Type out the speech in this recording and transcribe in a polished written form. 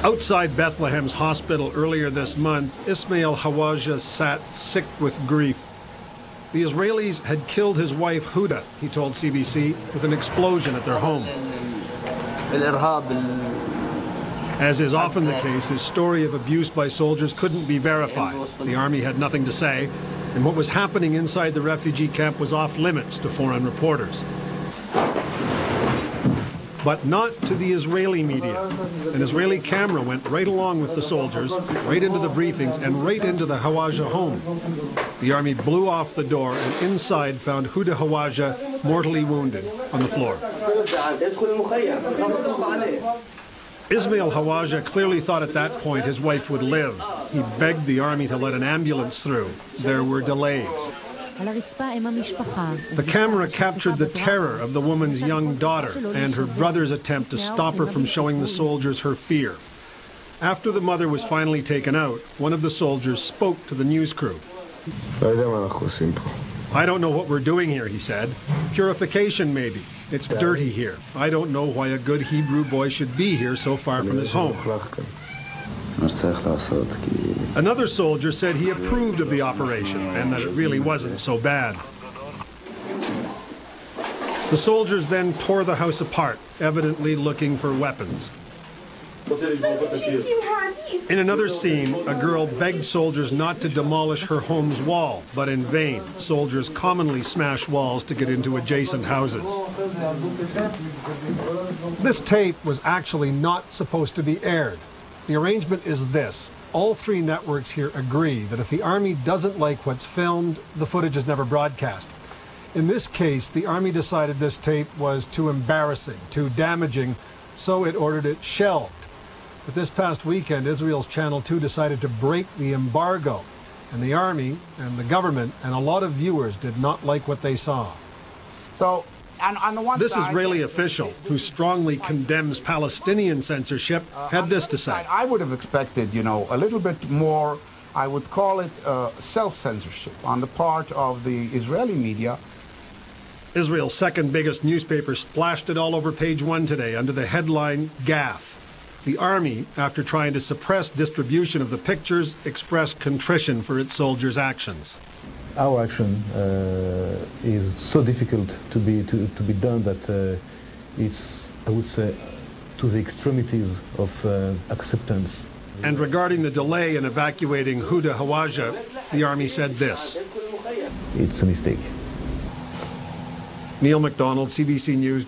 Outside Bethlehem's hospital earlier this month, Ismail Hawaja sat sick with grief. The Israelis had killed his wife Huda, he told CBC, with an explosion at their home. As is often the case, his story of abuse by soldiers couldn't be verified. The army had nothing to say, and what was happening inside the refugee camp was off limits to foreign reporters. But not to the Israeli media. An Israeli camera went right along with the soldiers, right into the briefings, and right into the Hawaja home. The army blew off the door, and inside found Huda Hawaja mortally wounded on the floor. Ismail Hawaja clearly thought at that point his wife would live. He begged the army to let an ambulance through. There were delays. The camera captured the terror of the woman's young daughter and her brother's attempt to stop her from showing the soldiers her fear. After the mother was finally taken out, one of the soldiers spoke to the news crew. I don't know what we're doing here, he said. Purification, maybe. It's dirty here. I don't know why a good Hebrew boy should be here so far from his home. Another soldier said he approved of the operation and that it really wasn't so bad. The soldiers then tore the house apart, evidently looking for weapons. In another scene, a girl begged soldiers not to demolish her home's wall, but in vain. Soldiers commonly smash walls to get into adjacent houses. This tape was actually not supposed to be aired. The arrangement is this. All three networks here agree that if the army doesn't like what's filmed, the footage is never broadcast. In this case, the army decided this tape was too embarrassing, too damaging, so it ordered it shelved. But this past weekend, Israel's Channel 2 decided to break the embargo, and the army and the government and a lot of viewers did not like what they saw. So, this Israeli official, who strongly condemns Palestinian censorship, had this to say. I would have expected, a little bit more, I would call it self-censorship on the part of the Israeli media. Israel's second biggest newspaper splashed it all over page 1 today under the headline, "Gaffe." The army, after trying to suppress distribution of the pictures, expressed contrition for its soldiers' actions. Our action is so difficult to be done that it's, I would say, to the extremities of acceptance. And regarding the delay in evacuating Huda Hawaja, the army said this. It's a mistake. Neil MacDonald, CBC News.